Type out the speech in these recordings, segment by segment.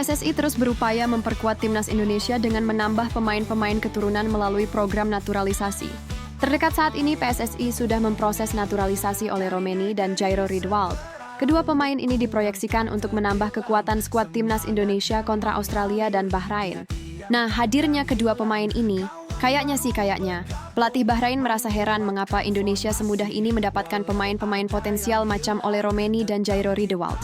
PSSI terus berupaya memperkuat timnas Indonesia dengan menambah pemain-pemain keturunan melalui program naturalisasi. Terdekat saat ini, PSSI sudah memproses naturalisasi oleh Romeni dan Jairo Riedewald. Kedua pemain ini diproyeksikan untuk menambah kekuatan skuad timnas Indonesia kontra Australia dan Bahrain. Nah, hadirnya kedua pemain ini, kayaknya pelatih Bahrain merasa heran mengapa Indonesia semudah ini mendapatkan pemain-pemain potensial macam oleh Romeni dan Jairo Riedewald.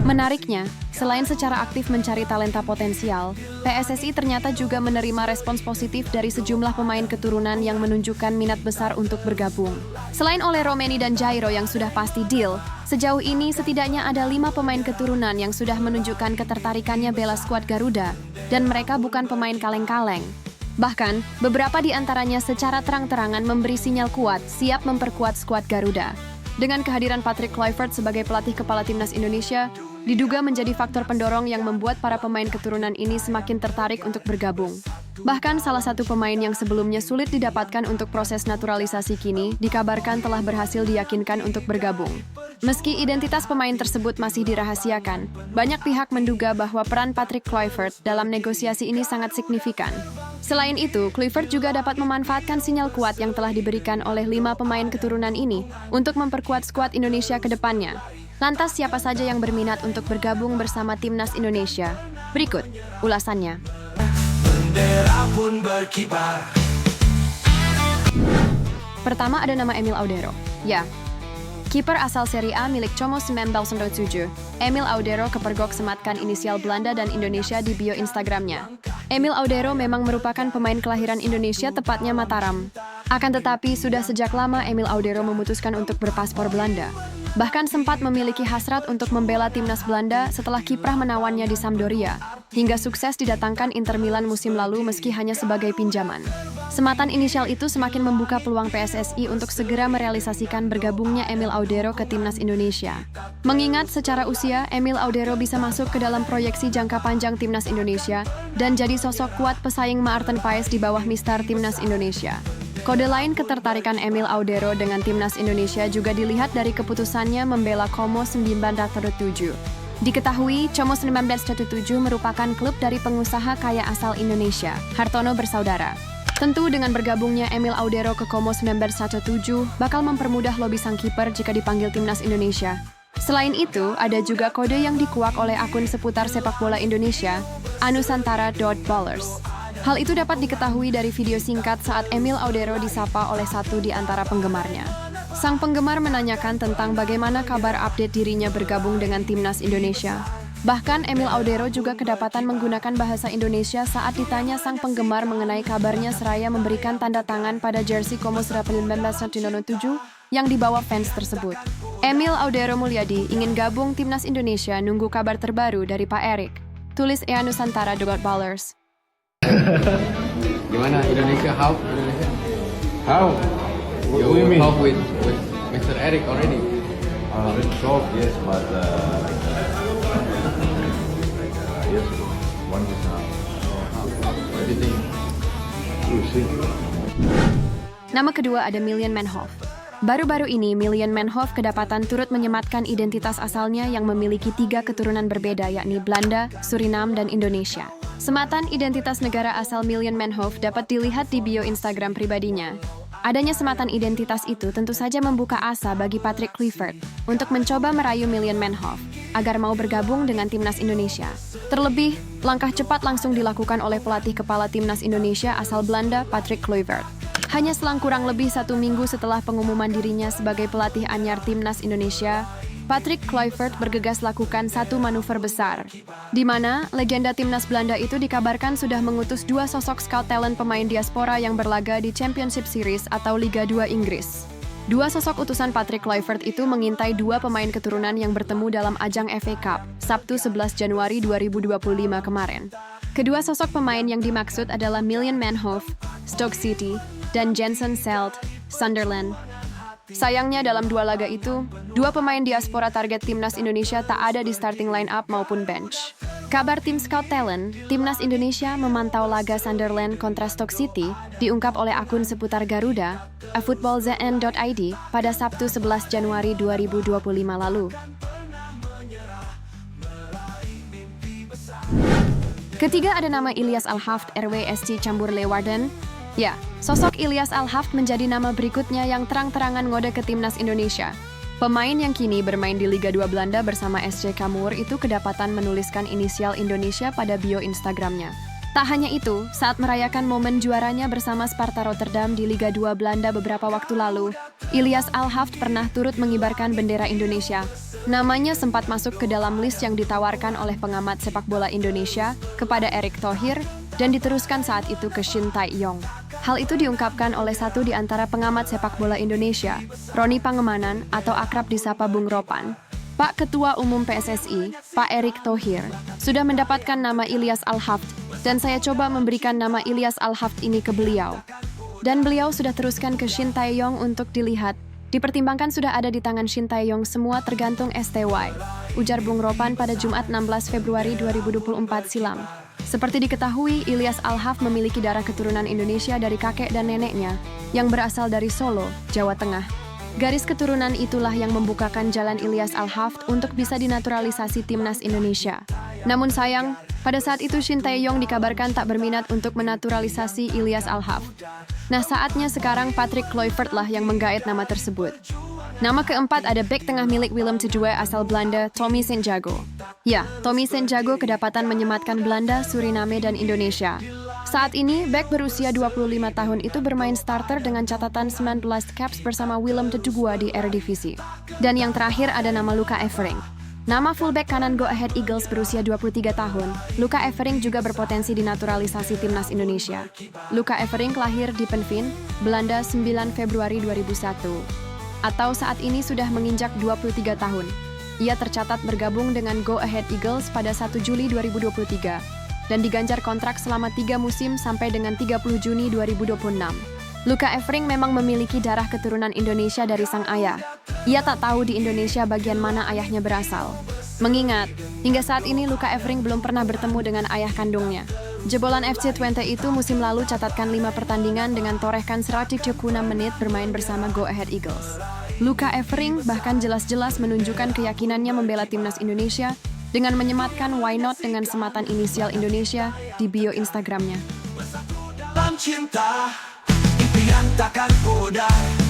Menariknya, selain secara aktif mencari talenta potensial, PSSI ternyata juga menerima respons positif dari sejumlah pemain keturunan yang menunjukkan minat besar untuk bergabung. Selain oleh Romeni dan Jairo yang sudah pasti deal, sejauh ini setidaknya ada 5 pemain keturunan yang sudah menunjukkan ketertarikannya bela skuad Garuda, dan mereka bukan pemain kaleng-kaleng. Bahkan, beberapa di antaranya secara terang-terangan memberi sinyal kuat siap memperkuat skuad Garuda. Dengan kehadiran Patrick Kluivert sebagai pelatih kepala timnas Indonesia, diduga menjadi faktor pendorong yang membuat para pemain keturunan ini semakin tertarik untuk bergabung. Bahkan salah satu pemain yang sebelumnya sulit didapatkan untuk proses naturalisasi kini dikabarkan telah berhasil diyakinkan untuk bergabung. Meski identitas pemain tersebut masih dirahasiakan, banyak pihak menduga bahwa peran Patrick Kluivert dalam negosiasi ini sangat signifikan. Selain itu, Kluivert juga dapat memanfaatkan sinyal kuat yang telah diberikan oleh 5 pemain keturunan ini untuk memperkuat skuad Indonesia ke depannya. Lantas siapa saja yang berminat untuk bergabung bersama timnas Indonesia? Berikut ulasannya. Bendera pun berkibar. Pertama ada nama Emil Audero. Ya, kiper asal Serie A milik Como 1997, Emil Audero kepergok sematkan inisial Belanda dan Indonesia di bio Instagramnya. Emil Audero memang merupakan pemain kelahiran Indonesia, tepatnya Mataram. Akan tetapi, sudah sejak lama Emil Audero memutuskan untuk berpaspor Belanda. Bahkan sempat memiliki hasrat untuk membela timnas Belanda setelah kiprah menawannya di Sampdoria, hingga sukses didatangkan Inter Milan musim lalu meski hanya sebagai pinjaman. Sematan inisial itu semakin membuka peluang PSSI untuk segera merealisasikan bergabungnya Emil Audero ke timnas Indonesia. Mengingat secara usia, Emil Audero bisa masuk ke dalam proyeksi jangka panjang timnas Indonesia dan jadi sosok kuat pesaing Maarten Paes di bawah mistar timnas Indonesia. Kode lain ketertarikan Emil Audero dengan timnas Indonesia juga dilihat dari keputusannya membela Como 1907. Diketahui, Como 1907 merupakan klub dari pengusaha kaya asal Indonesia, Hartono Bersaudara. Tentu dengan bergabungnya Emil Audero ke Como 1907 bakal mempermudah lobi sang kiper jika dipanggil timnas Indonesia. Selain itu, ada juga kode yang dikuak oleh akun seputar sepak bola Indonesia, anusantara.ballers. Hal itu dapat diketahui dari video singkat saat Emil Audero disapa oleh satu di antara penggemarnya. Sang penggemar menanyakan tentang bagaimana kabar update dirinya bergabung dengan timnas Indonesia. Bahkan Emil Audero juga kedapatan menggunakan bahasa Indonesia saat ditanya sang penggemar mengenai kabarnya seraya memberikan tanda tangan pada jersey Como 1907 yang dibawa fans tersebut. Emil Audero Mulyadi ingin gabung timnas Indonesia, nunggu kabar terbaru dari Pak Erik. Tulis Nusantara.ballers. Gimana Indonesia? How? What do you mean? How with Mr. Eric already? Short, yes, but yes, 1 week now. What do you think? We'll see. Nama kedua ada Miljan Manhoef. Baru-baru ini, Miljan Manhoef kedapatan turut menyematkan identitas asalnya yang memiliki 3 keturunan berbeda, yakni Belanda, Suriname, dan Indonesia. Sematan identitas negara asal Miljan Manhoef dapat dilihat di bio Instagram pribadinya. Adanya sematan identitas itu tentu saja membuka asa bagi Patrick Kluivert untuk mencoba merayu Miljan Manhoef agar mau bergabung dengan timnas Indonesia. Terlebih, langkah cepat langsung dilakukan oleh pelatih kepala timnas Indonesia asal Belanda, Patrick Kluivert. Hanya selang kurang lebih 1 minggu setelah pengumuman dirinya sebagai pelatih anyar timnas Indonesia, Patrick Kluivert bergegas lakukan satu manuver besar, di mana legenda timnas Belanda itu dikabarkan sudah mengutus 2 sosok scout talent pemain diaspora yang berlaga di Championship Series atau Liga 2 Inggris. 2 sosok utusan Patrick Kluivert itu mengintai 2 pemain keturunan yang bertemu dalam ajang FA Cup, Sabtu 11 Januari 2025 kemarin. Kedua sosok pemain yang dimaksud adalah Miljan Manhoef, Stoke City, dan Jensen Selt, Sunderland. Sayangnya dalam 2 laga itu, 2 pemain diaspora target timnas Indonesia tak ada di starting line-up maupun bench. Kabar tim Scout Talent, timnas Indonesia memantau laga Sunderland kontra Stoke City diungkap oleh akun seputar Garuda, footballzn.id pada Sabtu 11 Januari 2025 lalu. Ketiga ada nama Ilyas Al-Haft RWSC Campur Leeuwarden. Ya, sosok Ilyas Al-Haft menjadi nama berikutnya yang terang-terangan ngode ke timnas Indonesia. Pemain yang kini bermain di Liga 2 Belanda bersama SC Cambuur itu kedapatan menuliskan inisial Indonesia pada bio Instagramnya. Tak hanya itu, saat merayakan momen juaranya bersama Sparta Rotterdam di Liga 2 Belanda beberapa waktu lalu, Ilyas Al-Haft pernah turut mengibarkan bendera Indonesia. Namanya sempat masuk ke dalam list yang ditawarkan oleh pengamat sepak bola Indonesia kepada Erick Thohir dan diteruskan saat itu ke Shin Tae-yong. Hal itu diungkapkan oleh satu di antara pengamat sepak bola Indonesia, Roni Pangemanan atau akrab disapa Bung Ropan. Pak Ketua Umum PSSI, Pak Erick Thohir, sudah mendapatkan nama Ilyas Al-Haft dan saya coba memberikan nama Ilyas Al-Haft ini ke beliau. Dan beliau sudah teruskan ke Shin Tae-yong untuk dilihat. Dipertimbangkan sudah ada di tangan Shin Tae-yong semua tergantung STY, ujar Bung Ropan pada Jumat 16 Februari 2024 silam. Seperti diketahui, Ilyas Al-Haft memiliki darah keturunan Indonesia dari kakek dan neneknya yang berasal dari Solo, Jawa Tengah. Garis keturunan itulah yang membukakan jalan Ilyas Al-Haft untuk bisa dinaturalisasi timnas Indonesia. Namun sayang, pada saat itu Shin Tae-yong dikabarkan tak berminat untuk menaturalisasi Ilyas Al-Haft. Nah, saatnya sekarang Patrick Kluivert lah yang menggait nama tersebut. Nama keempat ada bek tengah milik Willem II asal Belanda, Tommy Santiago. Ya, Tommy Santiago kedapatan menyematkan Belanda, Suriname, dan Indonesia. Saat ini, bek berusia 25 tahun itu bermain starter dengan catatan 19 caps bersama Willem II di Eredivisie. Dan yang terakhir ada nama Luca Evering. Nama fullback kanan Go Ahead Eagles berusia 23 tahun, Luca Evering juga berpotensi dinaturalisasi timnas Indonesia. Luca Evering lahir di Penveen, Belanda 9 Februari 2001. Atau saat ini sudah menginjak 23 tahun. Ia tercatat bergabung dengan Go Ahead Eagles pada 1 Juli 2023 dan diganjar kontrak selama 3 musim sampai dengan 30 Juni 2026. Luca Evering memang memiliki darah keturunan Indonesia dari sang ayah. Ia tak tahu di Indonesia bagian mana ayahnya berasal. Mengingat, hingga saat ini Luca Evering belum pernah bertemu dengan ayah kandungnya. Jebolan FC Twente itu musim lalu catatkan 5 pertandingan dengan torehkan 136 menit bermain bersama Go Ahead Eagles. Luca Evering bahkan jelas-jelas menunjukkan keyakinannya membela timnas Indonesia dengan menyematkan "Why Not" dengan sematan inisial Indonesia di bio Instagramnya. Dalam cinta, impian takkan pudar.